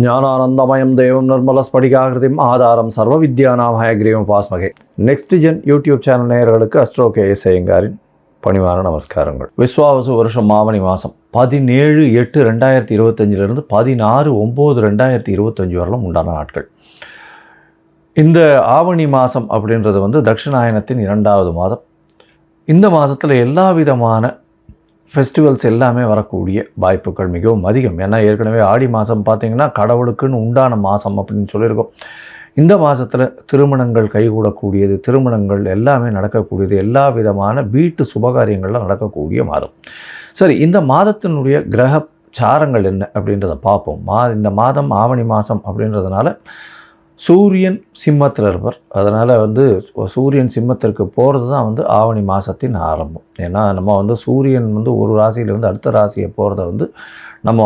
ஞானானந்தமயம் தேவம் நிர்மலஸ்படிகாகிருதிம் ஆதாரம் சர்வ வித்யானாம் ஹயக்ரீவம் பாஸ்மகே. நெக்ஸ்ட் ஜென் யூடியூப் சேனல் நேயர்களுக்கு அஸ்ட்ரோ கேஎஸ் ஐயங்காரின் பணிவான நமஸ்காரங்கள். விஸ்வாவசு வருஷம் ஆவணி மாதம் 17/8/2025 16/9/2025 வரலும் உண்டான நாட்கள். இந்த ஆவணி மாதம் அப்படின்றது தட்சிணாயனத்தின் 2வது மாதம். இந்த மாதத்தில் எல்லா விதமான ஃபெஸ்டிவல்ஸ் எல்லாமே வரக்கூடிய வாய்ப்புகள் மிகவும் அதிகம். ஏன்னா ஏற்கனவே ஆடி மாதம் பார்த்திங்கன்னா கடவுளுக்குன்னு உண்டான மாதம் அப்படின்னு சொல்லியிருக்கோம். இந்த மாதத்தில் திருமணங்கள் கைகூடக்கூடியது, திருமணங்கள் எல்லாமே நடக்கக்கூடியது, எல்லா விதமான வீட்டு சுபகாரியங்கள்லாம் நடக்கக்கூடிய மாதம். சரி, இந்த மாதத்தினுடைய கிரக சாரங்கள் என்ன அப்படின்றத பார்ப்போம். இந்த மாதம் ஆவணி மாதம் அப்படின்றதுனால சூரியன் சிம்மத்தில் இருப்பார். அதனால் சூரியன் சிம்மத்திற்கு போகிறது தான் ஆவணி மாதத்தின் ஆரம்பம். ஏன்னா நம்ம சூரியன் ஒரு ராசியிலிருந்து அடுத்த ராசியை போகிறத நம்ம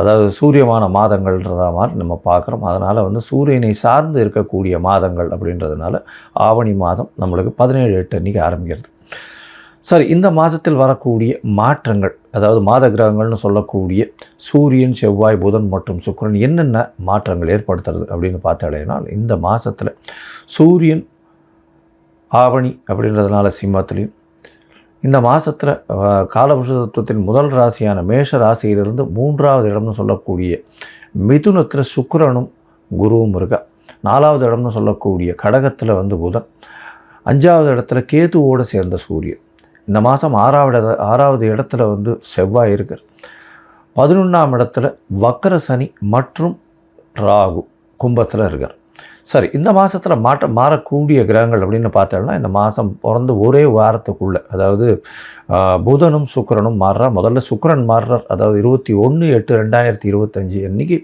அதாவது சூரியமான மாதங்கள்ன்றத மாதிரி நம்ம பார்க்குறோம். அதனால் சூரியனை சார்ந்து இருக்கக்கூடிய மாதங்கள் அப்படின்றதுனால ஆவணி மாதம் நம்மளுக்கு 17/8 அன்றைக்கி ஆரம்பிக்கிறது. சரி, இந்த மாதத்தில் வரக்கூடிய மாற்றங்கள், அதாவது மாத கிரகங்கள்னு சொல்லக்கூடிய சூரியன், செவ்வாய், புதன் மற்றும் சுக்கிரன் என்னென்ன மாற்றங்கள் ஏற்படுத்துறது அப்படின்னு பார்த்தாலேனா, இந்த மாதத்தில் சூரியன் ஆவணி அப்படின்றதுனால சிம்மத்திலையும், இந்த மாதத்தில் காலபுருஷ தத்துவத்தின் முதல் ராசியான மேஷ ராசியிலிருந்து 3வது இடம்னு சொல்லக்கூடிய மிதுனத்தில் சுக்கிரனும் குருவும் இருக்கா. 4வது இடம்னு சொல்லக்கூடிய கடகத்தில் புதன், 5வது இடத்துல கேதுவோடு சேர்ந்த சூரியன். இந்த மாதம் 6வது இடத்துல செவ்வாய் இருக்கார். 11ஆம் இடத்துல வக்கர சனி மற்றும் ராகு கும்பத்தில் இருக்கார். சரி, இந்த மாதத்தில் மாறக்கூடிய கிரகங்கள் அப்படின்னு பார்த்தோம்னா, இந்த மாதம் பிறந்து ஒரே வாரத்துக்குள்ளே, அதாவது புதனும் சுக்கிரனும் மாறுறார். முதல்ல சுக்கிரன் மாறுறார். அதாவது 21/8/2025 அன்றைக்கி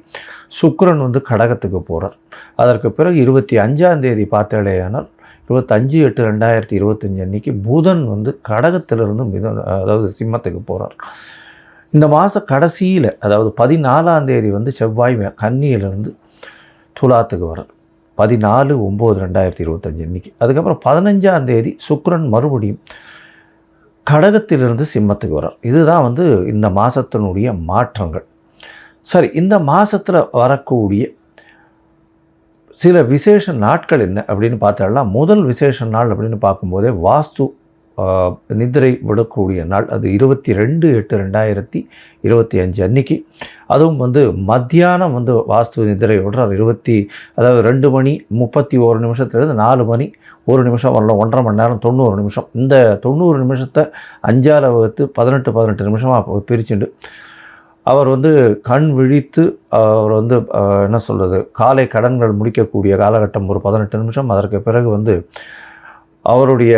சுக்கிரன் கடகத்துக்கு போகிறார். அதற்கு பிறகு 25ஆம் தேதி பார்த்தேடையானால் 25/8/2025 அன்றைக்கி புதன் கடகத்திலிருந்து அதாவது சிம்மத்துக்கு போகிறார். இந்த மாத கடைசியில், அதாவது 14ஆம் தேதி செவ்வாய் கன்னியிலிருந்து துலாத்துக்கு வர்றார். 14/9/2025 அன்றைக்கி. அதுக்கப்புறம் 15ஆம் தேதி சுக்கிரன் மறுபடியும் கடகத்திலிருந்து சிம்மத்துக்கு வர்றார். இதுதான் இந்த மாதத்தினுடைய மாற்றங்கள். சரி, இந்த மாதத்தில் வரக்கூடிய சில விசேஷ நாட்கள் என்ன அப்படின்னு பார்த்தோம்னா, முதல் விசேஷ நாள் அப்படின்னு பார்க்கும்போதே வாஸ்து நிதிரை விடக்கூடிய நாள். அது 22/8/2025 அன்றைக்கி. அதுவும் மத்தியானம் வாஸ்து நிதிரை விடுறார். அதாவது 2 மணி 31 நிமிஷத்துலேருந்து 4 மணி 1 நிமிஷம் வரலாம், 1.5 மணி நேரம் 90 நிமிஷம். இந்த 90 நிமிஷத்தை 5ஆல் வகுத்து 18 நிமிஷமாக பிரிச்சுண்டு அவர் கண் விழித்து அவர் என்ன சொல்கிறது, காலை கடன்கள் முடிக்கக்கூடிய காலகட்டம் ஒரு 18 நிமிஷம். அதற்கு பிறகு அவருடைய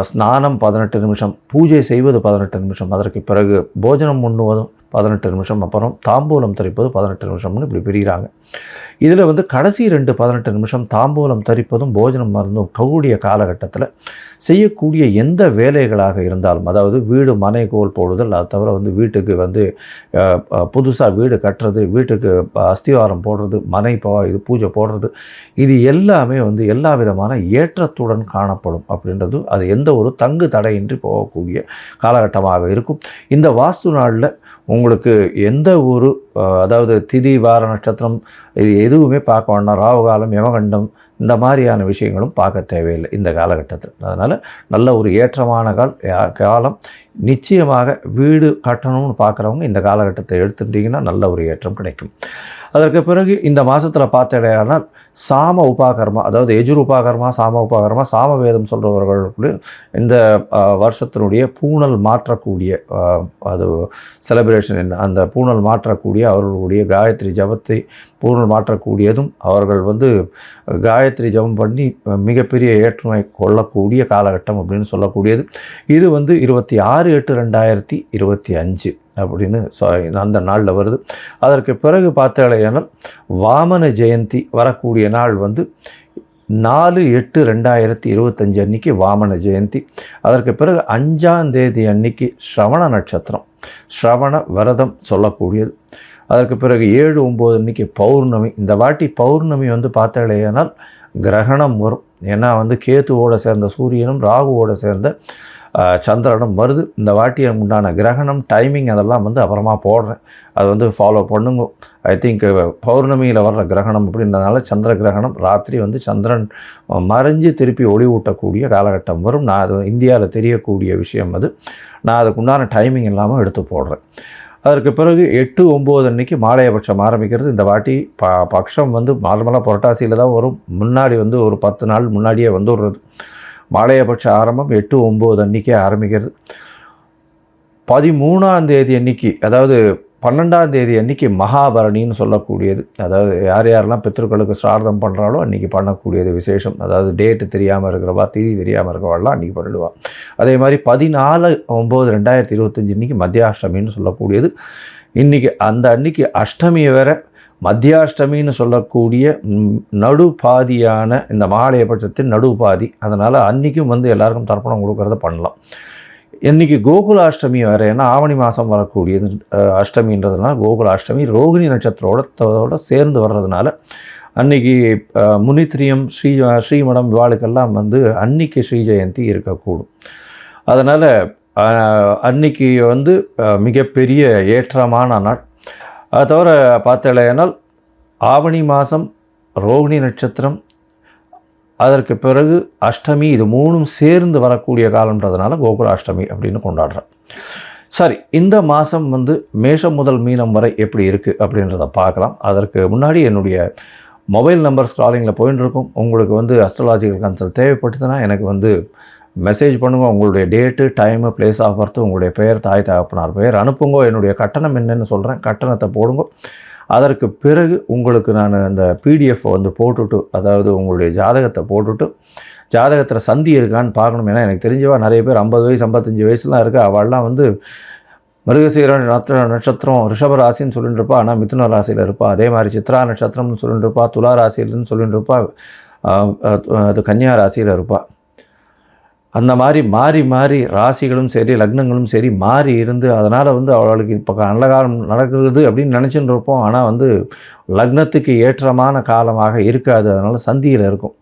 ஸ்நானம் 18 நிமிஷம், பூஜை செய்வது 18 நிமிஷம், அதற்கு பிறகு போஜனம் உண்ணுவதும் 18 நிமிஷம், அப்புறம் தாம்பூலம் தரிப்பது 18 நிமிஷம்னு இப்படி பிரிகிறாங்க. இதில் கடைசி 18 நிமிஷம் தாம்பூலம் தரிப்பதும் போஜனம் மருந்தும் கூடிய காலகட்டத்தில் செய்யக்கூடிய எந்த வேலைகளாக இருந்தாலும், அதாவது வீடு மனை கோல் போடுதல், அது தவிர வீட்டுக்கு புதுசாக வீடு கட்டுறது, வீட்டுக்கு அஸ்திவாரம் போடுறது, மனை இது பூஜை போடுறது, இது எல்லாமே எல்லா விதமான ஏற்றத்துடன் காணப்படும் அப்படின்றது. அது எந்த ஒரு தங்கு தடையின்றி போகக்கூடிய காலகட்டமாக இருக்கும். இந்த வாஸ்து நாளில் உங்களுக்கு எந்த ஒரு அதாவது திதி வார நட்சத்திரம் இது எதுவுமே பார்க்க வேண்டாம். ராகுகாலம், யமகண்டம் இந்த மாதிரியான விஷயங்களும் பார்க்க தேவையில்லை இந்த காலகட்டத்தில். அதனால் நல்ல ஒரு ஏற்றமான காலம். நிச்சயமாக வீடு கட்டணும்னு பார்க்குறவங்க இந்த காலகட்டத்தை எடுத்துட்டிங்கன்னா நல்ல ஒரு ஏற்றம் கிடைக்கும். அதற்கு பிறகு இந்த மாதத்தில் பார்த்தடையானால் சாம உபாகர்மா, அதாவது எஜுர் உபாகர்மா, சாம உபாகர்மா, சாமவேதம் சொல்கிறவர்களுக்கு இந்த வருஷத்தினுடைய பூணல் மாற்றக்கூடிய அது செலிப்ரேஷன் என்ன, அந்த பூணல் மாற்றக்கூடிய அவர்களுடைய காயத்ரி ஜபத்தை பூணல் மாற்றக்கூடியதும், அவர்கள் காயத்ரி ஜபம் பண்ணி மிகப்பெரிய ஏற்றுமை கொள்ளக்கூடிய காலகட்டம் அப்படின்னு சொல்லக்கூடியது. இது 26/8/2025 அப்படின்னு அந்த நாளில் வருது. அதற்கு பிறகு பார்த்தாலேயானால் வாமன ஜெயந்தி வரக்கூடிய நாள் 4/8/2025 அன்றைக்கி வாமன ஜெயந்தி. அதற்கு பிறகு 5ஆம் தேதி அன்றைக்கி ஸ்ரவண நட்சத்திரம், ஸ்ரவண விரதம் சொல்லக்கூடியது. அதற்கு பிறகு 7/9 அன்றைக்கி பௌர்ணமி. இந்த வாட்டி பௌர்ணமி பார்த்தாலேயானால் கிரகணம் வரும். ஏன்னா கேதுவோடு சேர்ந்த சூரியனும் ராகுவோடு சேர்ந்த சந்திரனும் வருது. இந்த வாட்டி உண்டான கிரகணம் டைமிங் அதெல்லாம் வந்து அப்புறமா போடுறேன், அது வந்து ஃபாலோ பண்ணுங்க. ஐ திங்க் பௌர்ணமியில் வர்ற கிரகணம் அப்படின்றதுனால சந்திர கிரகணம் ராத்திரி வந்து சந்திரன் மறைஞ்சு திருப்பி ஒளி ஊட்டக்கூடிய காலகட்டம் வரும். நான் அது இந்தியாவில் தெரியக்கூடிய விஷயம் அது. நான் அதுக்கு உண்டான டைமிங் இல்லாமல் எடுத்து போடுறேன். அதற்கு பிறகு 8, 9 அன்றைக்கி மாலையபட்சம் ஆரம்பிக்கிறது. இந்த வாட்டி பட்சம் வந்து நார்மலாக புரட்டாசியில் தான் வரும். முன்னாடி வந்து ஒரு 10 நாள் முன்னாடியே வந்துடுறது. மாலையபட்ச ஆரம்பம் 8, 9 அன்றைக்கே ஆரம்பிக்கிறது. 13ஆம் தேதி அன்றைக்கி, அதாவது 12ஆம் தேதி அன்றைக்கி மகாபரணின்னு சொல்லக்கூடியது. அதாவது யாரெல்லாம் பித்ருக்களுக்கு ஸ்ரார்த்தம் பண்ணுறாலோ அன்றைக்கி பண்ணக்கூடியது விசேஷம். அதாவது டேட்டு தெரியாமல் இருக்கிறவா, திதி தெரியாமல் இருக்கிறவாள்லாம் அன்றைக்கி பண்ணிடுவாள். அதே மாதிரி 14/9/2025 இன்றைக்கி மத்தியாஷ்டமின்னு சொல்லக்கூடியது. இன்றைக்கி அந்த அன்றைக்கி அஷ்டமியை வேற மத்தியாஷ்டமின்னு சொல்லக்கூடிய நடுபாதியான இந்த மாலையபட்சத்தின் நடுபாதி. அதனால் அன்றைக்கும் வந்து எல்லாருக்கும் தர்ப்பணம் கொடுக்கறத பண்ணலாம். இன்றைக்கி கோகுலாஷ்டமி வேறு, ஏன்னா ஆவணி மாதம் வரக்கூடியது அஷ்டமின்றதுனால கோகுலாஷ்டமி ரோகிணி நட்சத்திரோட சேர்ந்து வர்றதுனால அன்றைக்கி முனித்திரியம் ஸ்ரீமடம் இவாளுக்கெல்லாம் வந்து அன்றைக்கி ஸ்ரீ ஜெயந்தி இருக்கக்கூடும். அதனால் அன்றைக்கி வந்து மிகப்பெரிய ஏற்றமான நாள். அதை தவிர பார்த்தலையானால் ஆவணி மாதம் ரோகிணி நட்சத்திரம், அதற்கு பிறகு அஷ்டமி, இது 3ம் சேர்ந்து வரக்கூடிய காலன்றதுனால கோகுலாஷ்டமி அப்படின்னு கொண்டாடுறேன். சரி, இந்த மாதம் வந்து மேஷம் முதல் மீனம் வரை எப்படி இருக்குது அப்படின்றத பார்க்கலாம். அதற்கு முன்னாடி என்னுடைய மொபைல் நம்பர் ஸ்க்ராலிங்கில் போயின்னு இருக்கும். உங்களுக்கு வந்து அஸ்ட்ராலாஜிக்கல் கன்சல்ட் தேவைப்பட்டதுன்னா எனக்கு வந்து மெசேஜ் பண்ணுங்க. உங்களுடைய date, time, place of birth, உங்களுடைய பெயர், தாய் தகப்பனார் பெயர் அனுப்புங்க. என்னுடைய கட்டணம் என்னென்னு சொல்கிறேன், கட்டணத்தை போடுங்க. அதற்கு பிறகு உங்களுக்கு நான் அந்த பிடிஎஃப் வந்து போட்டுவிட்டு, அதாவது உங்களுடைய ஜாதகத்தை போட்டுவிட்டு, ஜாதகத்தில் சந்தி இருக்கான்னு பார்க்கணும். ஏன்னா எனக்கு தெரிஞ்சவா நிறைய பேர் 50 வயசு 55 வயசுலாம் இருக்குது. அவள்லாம் வந்து மிருகசீர நட்சத்திரம் ரிஷப ராசின்னு சொல்லிட்டு இருப்பா, ஆனால் மிதுன ராசியில் இருப்பாள். அதே மாதிரி சித்ரா நட்சத்திரம்னு சொல்லிட்டு இருப்பா, துலா ராசியில்னு சொல்லிட்டு இருப்பா, அது கன்னியா ராசியில் இருப்பாள். அந்த மாதிரி மாறி மாறி ராசிகளும் சரி லக்னங்களும் சரி மாறி இருந்து, அதனால் வந்து அவளுக்கு இப்போ நல்ல காலம் நடக்குது அப்படின்னு நினச்சின்னு இருப்போம். ஆனால் வந்து லக்னத்துக்கு ஏற்றமான காலமாக இருக்காது. அதனால் சந்தியில் இருக்கும்.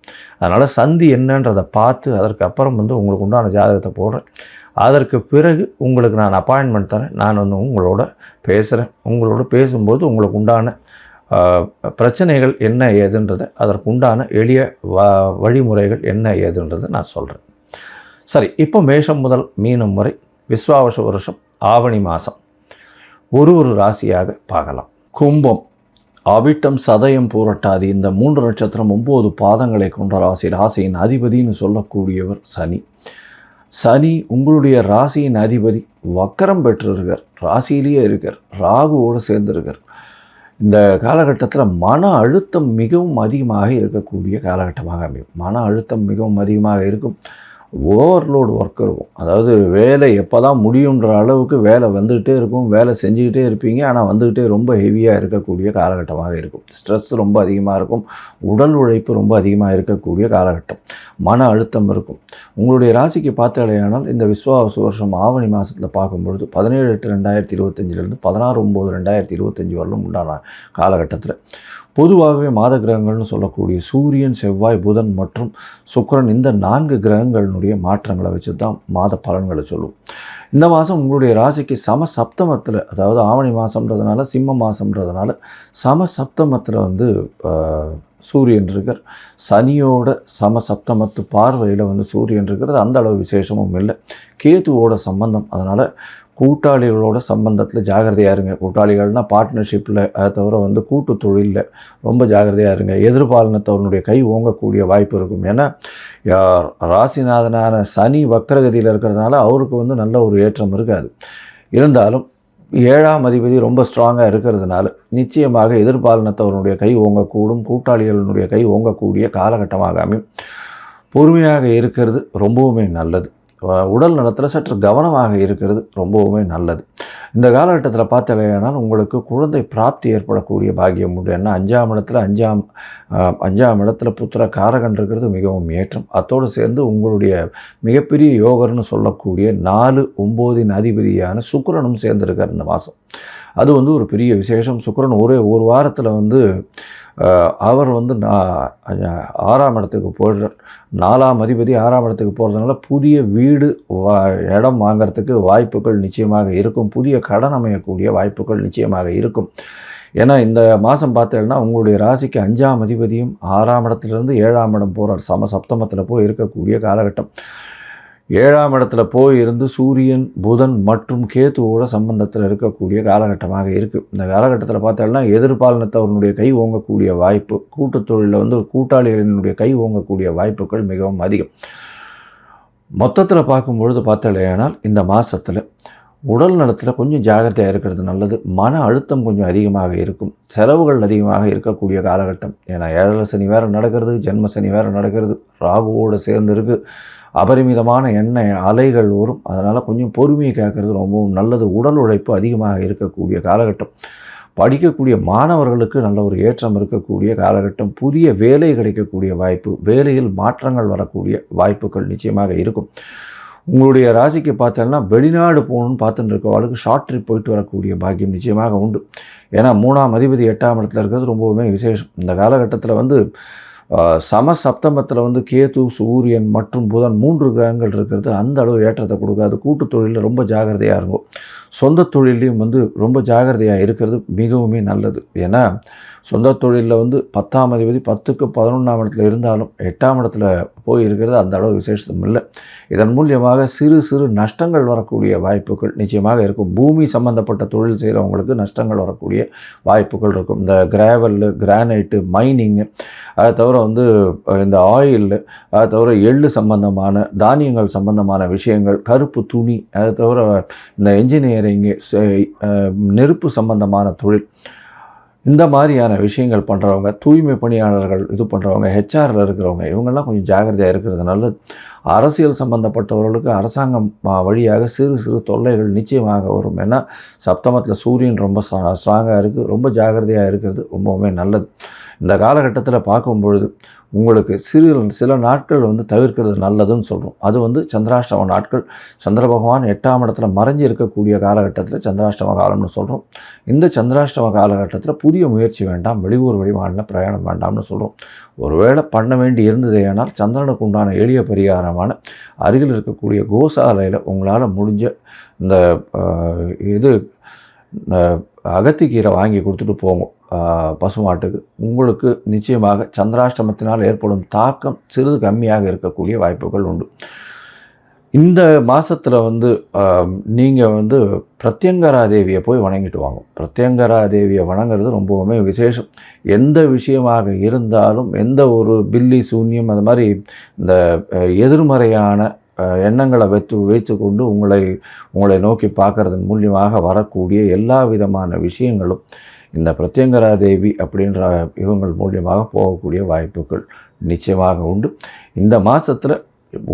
அதனால் சந்தி என்னன்றதை பார்த்து அதற்கு அப்புறம் வந்து உங்களுக்கு உண்டான ஜாதகத்தை போடுறேன். அதற்கு பிறகு உங்களுக்கு நான் அப்பாயின்மெண்ட் தரேன். நான் வந்து உங்களோட பேசுகிறேன். உங்களோட பேசும்போது உங்களுக்கு உண்டான பிரச்சனைகள் என்ன ஏதுன்றதை, அதற்கு உண்டான எளிய வழிமுறைகள் என்ன ஏதுன்றதை நான் சொல்கிறேன். சரி, இப்போ மேஷம் முதல் மீனம் வரை விஸ்வாவச வருஷம் ஆவணி மாதம் ஒரு ராசியாக பார்க்கலாம். கும்பம், அவிட்டம், சதயம், பூரட்டாதி, இந்த 3 நட்சத்திரம் 9 பாதங்களை கொண்ட ராசி. ராசியின் அதிபதினு சொல்லக்கூடியவர் சனி. சனி உங்களுடைய ராசியின் அதிபதி வக்கரம் பெற்றிருக்கார், ராசியிலேயே இருக்கார், ராகுவோடு சேர்ந்திருக்கார். இந்த காலகட்டத்தில் மன அழுத்தம் மிகவும் அதிகமாக இருக்கக்கூடிய காலகட்டமாக அமையும். மன அழுத்தம் மிகவும் அதிகமாக இருக்கும். ஓவர்லோடு ஒர்க் இருக்கும். அதாவது வேலை எப்போ தான் முடியுன்ற அளவுக்கு வேலை வந்துக்கிட்டே இருக்கும். வேலை செஞ்சுக்கிட்டே இருப்பீங்க, ஆனால் வந்துக்கிட்டே ரொம்ப ஹெவியாக இருக்கக்கூடிய காலகட்டமாக இருக்கும். ஸ்ட்ரெஸ் ரொம்ப அதிகமாக இருக்கும். உடல் உழைப்பு ரொம்ப அதிகமாக இருக்கக்கூடிய காலகட்டம். மன அழுத்தம் இருக்கும். உங்களுடைய ராசிக்கு பார்த்தாலேயானால் இந்த விஸ்வாவச வருஷம் ஆவணி மாதத்தில் பார்க்கும்பொழுது 17/8/2025 16/9/2025 வரலும் உண்டான காலகட்டத்தில் பொதுவாகவே மாத கிரகங்கள்னு சொல்லக்கூடிய சூரியன், செவ்வாய், புதன் மற்றும் சுக்கிரன், இந்த 4 கிரகங்களினுடைய மாற்றங்களை வச்சு தான் மாத பலன்களை சொல்லுவோம். இந்த மாதம் உங்களுடைய ராசிக்கு சமசப்தமத்தில், அதாவது ஆவணி மாதம்ன்றதுனால சிம்ம மாதம்ன்றதுனால சமசப்தமத்தில் வந்து சூரியன் இருக்கார். சனியோட சமசப்தமத்து பார்வையில் வந்து சூரியன் இருக்கிறது அந்த அளவு விசேஷமும் இல்லை. கேதுவோட சம்பந்தம், அதனால் கூட்டாளிகளோட சம்பந்தத்தில் ஜாகிரதையாக இருங்க. கூட்டாளிகள்னால் பார்ட்னர்ஷிப்பில், அதை தவிர வந்து கூட்டு தொழிலில் ரொம்ப ஜாகிரதையாக இருங்க. எதிர்பாலினத்தவனுடைய கை ஓங்கக்கூடிய வாய்ப்பு இருக்கும். ஏன்னா ராசிநாதனான சனி வக்கரகதியில் இருக்கிறதுனால அவருக்கு வந்து நல்ல ஒரு ஏற்றம் இருக்காது. இருந்தாலும் 7ஆம் அதிபதி ரொம்ப ஸ்ட்ராங்காக இருக்கிறதுனால நிச்சயமாக எதிர்பாலினத்தவனுடைய கை ஓங்கக்கூடும், கூட்டாளிகளினுடைய கை ஓங்கக்கூடிய காலகட்டமாக அமையும். பொறுமையாக இருக்கிறது ரொம்பவுமே நல்லது. உடல் நலத்தில் சற்று கவனமாக இருக்கிறது ரொம்பவுமே நல்லது. இந்த காலகட்டத்தில் பார்த்தலையானால் உங்களுக்கு குழந்தை பிராப்தி ஏற்படக்கூடிய பாக்கியம் உண்டு. ஏன்னா 5ஆம் இடத்துல புத்திர காரகன் இருக்கிறது மிகவும் ஏற்றம். அத்தோடு சேர்ந்து உங்களுடைய மிகப்பெரிய யோகர்னு சொல்லக்கூடிய 4, 9 அதிபதியான சுக்கிரனும் சேர்ந்திருக்கார் இந்த மாதம். அது வந்து ஒரு பெரிய விசேஷம். சுக்கிரன் ஒரே ஒரு வாரத்தில் வந்து அவர் வந்து 6ஆம் இடத்துக்கு போயிடுறார். 4ஆம் அதிபதி 6ஆம் இடத்துக்கு போகிறதுனால புதிய வீடு இடம் வாங்கிறதுக்கு வாய்ப்புகள் நிச்சயமாக இருக்கும். புதிய கடன் அமையக்கூடிய வாய்ப்புகள் நிச்சயமாக இருக்கும். ஏன்னா இந்த மாதம் பார்த்தீங்கன்னா உங்களுடைய ராசிக்கு 5ஆம் அதிபதியும் 6ஆம் இடத்துலேருந்து 7ஆம் இடம் போகிறார். சப்தமத்தில் போய் இருக்கக்கூடிய காலகட்டம். 7ஆம் இடத்துல போய் இருந்து சூரியன், புதன் மற்றும் கேதுவோட சம்பந்தத்தில் இருக்கக்கூடிய காலகட்டமாக இருக்குது. இந்த காலகட்டத்தில் பார்த்தோம்னா எதிர்பாலினத்தவர்களுடைய கை ஓங்கக்கூடிய வாய்ப்பு, கூட்டுத் தொழிலில் வந்து கூட்டாளிகளினுடைய கை ஓங்கக்கூடிய வாய்ப்புகள் மிகவும் அதிகம். மொத்தத்தில் பார்க்கும்பொழுது பார்த்தலையானால் இந்த மாதத்தில் உடல் நலத்தில் கொஞ்சம் ஜாகிரதையாக இருக்கிறது நல்லது. மன அழுத்தம் கொஞ்சம் அதிகமாக இருக்கும். செலவுகள் அதிகமாக இருக்கக்கூடிய காலகட்டம். ஏன்னா 7 சனி வேறு நடக்கிறது, ஜென்ம சனி வேறு நடக்கிறது, ராகுவோடு சேர்ந்து இருக்குது. அபரிமிதமான எண்ணெய் அலைகள் வரும். அதனால் கொஞ்சம் பொறுமையை கேட்குறது ரொம்பவும் நல்லது. உடல் உழைப்பு அதிகமாக இருக்கக்கூடிய காலகட்டம். படிக்கக்கூடிய மாணவர்களுக்கு நல்ல ஒரு ஏற்றம் இருக்கக்கூடிய காலகட்டம். புதிய வேலை கிடைக்கக்கூடிய வாய்ப்பு, வேலையில் மாற்றங்கள் வரக்கூடிய வாய்ப்புகள் நிச்சயமாக இருக்கும். உங்களுடைய ராசிக்கு பார்த்தோன்னா வெளிநாடு போகணுன்னு பார்த்துட்டு இருக்கவங்களுக்கு ஷார்ட் ட்ரிப் போயிட்டு வரக்கூடிய பாக்கியம் நிச்சயமாக உண்டு. ஏன்னா 3ஆம் அதிபதி 8ஆம் இடத்துல இருக்கிறது ரொம்பவுமே விசேஷம். இந்த காலகட்டத்தில் வந்து சப்தமத்தில் வந்து கேது, சூரியன் மற்றும் புதன் 3 கிரகங்கள் இருக்கிறது அந்த அளவு ஏற்றத்தை கொடுக்காது. கூட்டுத் தொழிலில் ரொம்ப ஜாகிரதையாக இருக்கும். சொந்த தொழிலையும் வந்து ரொம்ப ஜாகிரதையாக இருக்கிறது மிகவுமே நல்லது. ஏன்னா சொந்த தொழிலில் வந்து 10ஆம் அதிபதி 10க்கு 11ஆம் இடத்துல இருந்தாலும் 8ஆம் இடத்துல போய் இருக்கிறது அந்த அளவு விசேஷம் இல்லை. இதன் மூலியமாக சிறு சிறு நஷ்டங்கள் வரக்கூடிய வாய்ப்புகள் நிச்சயமாக இருக்கும். பூமி சம்பந்தப்பட்ட தொழில் செய்கிறவங்களுக்கு நஷ்டங்கள் வரக்கூடிய வாய்ப்புகள் இருக்கும். இந்த கிராவல், கிரானைட்டு, மைனிங்கு, அதை தவிர வந்து இந்த ஆயில், அதை தவிர எள்ளு சம்பந்தமான தானியங்கள் சம்பந்தமான விஷயங்கள், கருப்பு துணி, அதை தவிர இந்த என்ஜினியரிங்கு, நெருப்பு சம்பந்தமான தொழில், இந்த மாதிரியான விஷயங்கள் பண்ணுறவங்க, தூய்மை பணியாளர்கள் இது பண்ணுறவங்க, ஹெச்ஆரில் இருக்கிறவங்க, இவங்கெல்லாம் கொஞ்சம் ஜாகிரதையாக இருக்கிறது நல்லது. அரசியல் சம்பந்தப்பட்டவர்களுக்கு அரசாங்கம் வழியாக சிறு சிறு தொல்லைகள் நிச்சயமாக வரும். ஏன்னா சப்தமத்தில் சூரியன் ரொம்ப ஸ்ட்ராங்காக இருக்குது. ரொம்ப ஜாகிரதையாக இருக்கிறது ரொம்பவுமே நல்லது. இந்த காலகட்டத்தில் பார்க்கும்பொழுது உங்களுக்கு சில நாட்கள் வந்து தவிர்க்கிறது நல்லதுன்னு சொல்கிறோம். அது வந்து சந்திராஷ்டம நாட்கள். சந்திர பகவான் 8ஆம் இடத்துல மறைஞ்சி இருக்கக்கூடிய காலகட்டத்தில் சந்திராஷ்டம காலம்னு சொல்கிறோம். இந்த சந்திராஷ்டம காலகட்டத்தில் புதிய முயற்சி வேண்டாம், வெளியூர் வெளிமாநில பிரயாணம் வேண்டாம்னு சொல்கிறோம். ஒருவேளை பண்ண வேண்டி இருந்ததேயானால் சந்திரனுக்கு உண்டான எளிய பரிகாரமான அருகில் இருக்கக்கூடிய கோசாலையில் உங்களால் முடிஞ்ச இந்த அகத்திக்கீரை வாங்கி கொடுத்துட்டு போங்க பசுமாட்டுக்கு. உங்களுக்கு நிச்சயமாக சந்திராஷ்டமத்தினால் ஏற்படும் தாக்கம் சிறிது கம்மியாக இருக்கக்கூடிய வாய்ப்புகள் உண்டு. இந்த மாதத்தில் வந்து நீங்கள் வந்து பிரத்யங்கரா தேவியை போய் வணங்கிட்டு வாங்க. பிரத்யங்கரா தேவியை வணங்குறது ரொம்பவுமே விசேஷம். எந்த விஷயமாக இருந்தாலும், எந்த ஒரு பில்லி சூன்யம் அது மாதிரி இந்த எதிர்மறையான எண்ணங்களை வைத்து கொண்டு உங்களை நோக்கி பார்க்கறதன் மூலியமாக வரக்கூடிய எல்லா விதமான விஷயங்களும் இந்த பிரத்யங்கரா தேவி அப்படின்ற இவங்கள் மூலியமாக போகக்கூடிய வாய்ப்புகள் நிச்சயமாக உண்டு. இந்த மாதத்தில்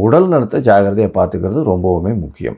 உடல் நலத்தை ஜாகிரதையாக பார்த்துக்கிறது ரொம்பவுமே முக்கியம்.